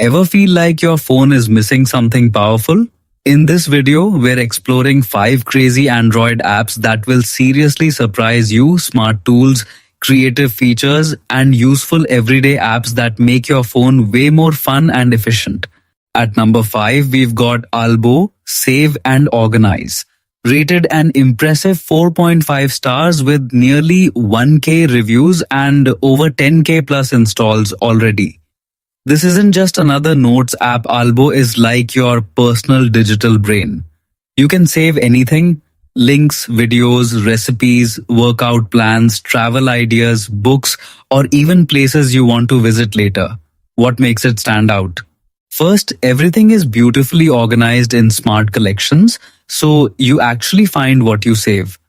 Ever feel like your phone is missing something powerful? In this video, we're exploring 5 crazy Android apps that will seriously surprise you, smart tools, creative features, and useful everyday apps that make your phone way more fun and efficient. At number 5, we've got Albo, Save and Organize. Rated an impressive 4.5 stars with nearly 1k reviews and over 10k plus installs already. This isn't just another notes app. Albo is like your personal digital brain. You can save anything: links, videos, recipes, workout plans, travel ideas, books, or even places you want to visit later. What makes it stand out? First, everything is beautifully organized in smart collections, so you actually find what you save.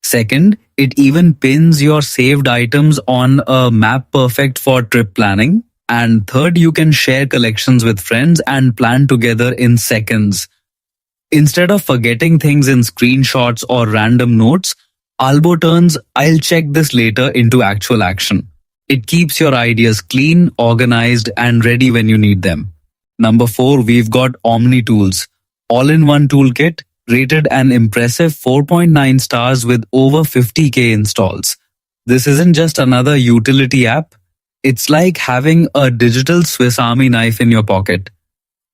Second, it even pins your saved items on a map perfect for trip planning. And third, you can share collections with friends and plan together in seconds. Instead of forgetting things in screenshots or random notes, Albo turns "I'll check this later" into actual action. It keeps your ideas clean, organized, and ready when you need them. Number 4, we've got Omni Tools, all-in-one toolkit, rated an impressive 4.9 stars with over 50k installs. This isn't just another utility app. It's like having a digital Swiss Army knife in your pocket.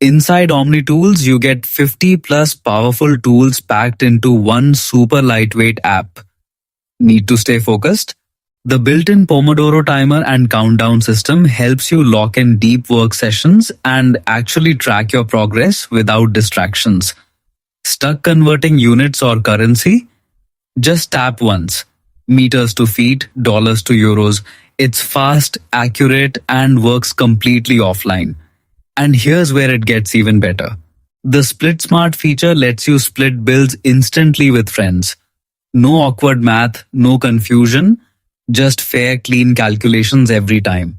Inside Omni Tools, you get 50 plus powerful tools packed into one super lightweight app. Need to stay focused? The built-in Pomodoro timer and countdown system helps you lock in deep work sessions and actually track your progress without distractions. Stuck converting units or currency? Just tap once. Meters to feet, dollars to euros. It's fast, accurate, and works completely offline. And here's where it gets even better. The Split Smart feature lets you split bills instantly with friends. No awkward math, no confusion, just fair, clean calculations every time.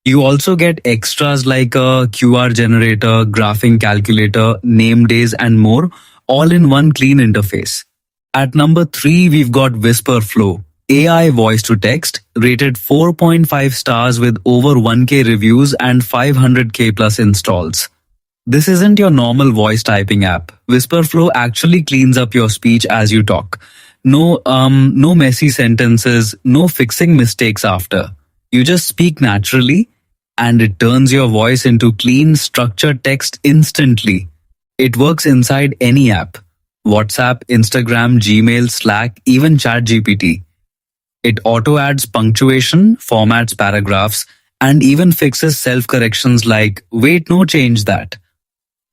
You also get extras like a QR generator, graphing calculator, name days, and more, all in one clean interface. At number 3, we've got Whisper Flow, AI voice to text, rated 4.5 stars with over 1k reviews and 500k plus installs. This isn't your normal voice typing app. Whisper Flow actually cleans up your speech as you talk. No messy sentences, no fixing mistakes after. You just speak naturally, and it turns your voice into clean, structured text instantly. It works inside any app: WhatsApp, Instagram, Gmail, Slack, even ChatGPT. It auto-adds punctuation, formats paragraphs, and even fixes self-corrections like "wait, no, change that."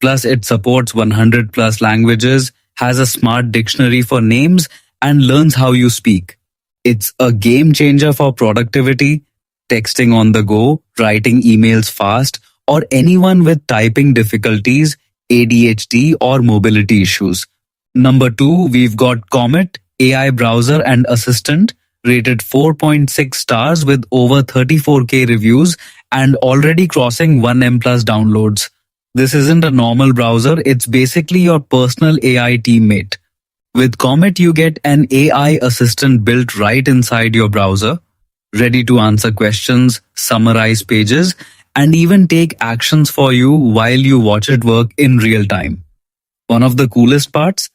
Plus, it supports 100 plus languages, has a smart dictionary for names, and learns how you speak. It's a game changer for productivity, texting on the go, writing emails fast, or anyone with typing difficulties, ADHD, or mobility issues. Number 2, we've got Comet AI browser and assistant, rated 4.6 stars with over 34k reviews and already crossing 1M plus downloads. This isn't a normal browser, it's basically your personal AI teammate. With Comet, you get an AI assistant built right inside your browser, ready to answer questions, summarize pages, and even take actions for you while you watch it work in real time. One of the coolest parts?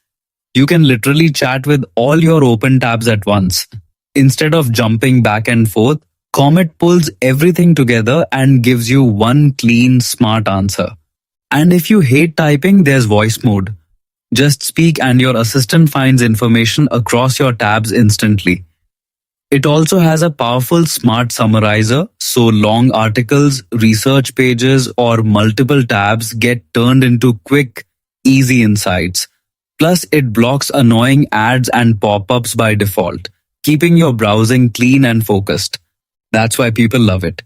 You can literally chat with all your open tabs at once. Instead of jumping back and forth, Comet pulls everything together and gives you one clean, smart answer. And if you hate typing, there's voice mode. Just speak and your assistant finds information across your tabs instantly. It also has a powerful smart summarizer, so long articles, research pages, or multiple tabs get turned into quick, easy insights. Plus, it blocks annoying ads and pop-ups by default, keeping your browsing clean and focused. That's why people love it.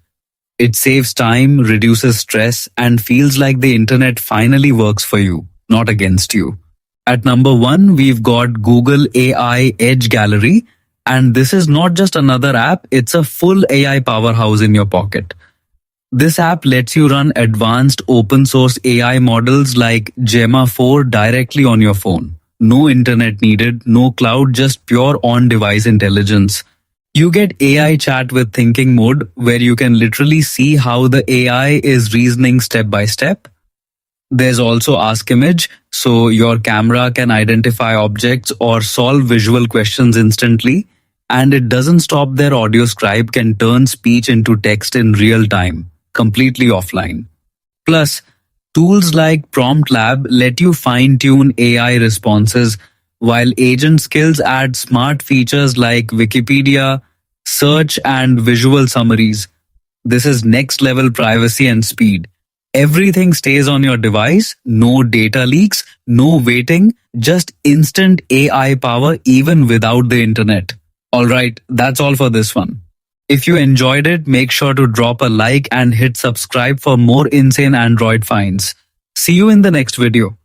It saves time, reduces stress, and feels like the internet finally works for you, not against you. At number 1, we've got Google AI Edge Gallery, and this is not just another app, it's a full AI powerhouse in your pocket. This app lets you run advanced open source AI models like Gemma 4 directly on your phone. No internet needed, no cloud, just pure on-device intelligence. You get AI chat with thinking mode, where you can literally see how the AI is reasoning step by step. There's also Ask Image, so your camera can identify objects or solve visual questions instantly. And it doesn't stop there, Audio Scribe can turn speech into text in real time, completely offline. Plus, tools like Prompt Lab let you fine-tune AI responses, while Agent Skills add smart features like Wikipedia, search, and visual summaries. This is next level privacy and speed. Everything stays on your device, no data leaks, no waiting, just instant AI power even without the internet. Alright, that's all for this one. If you enjoyed it, make sure to drop a like and hit subscribe for more insane Android finds. See you in the next video.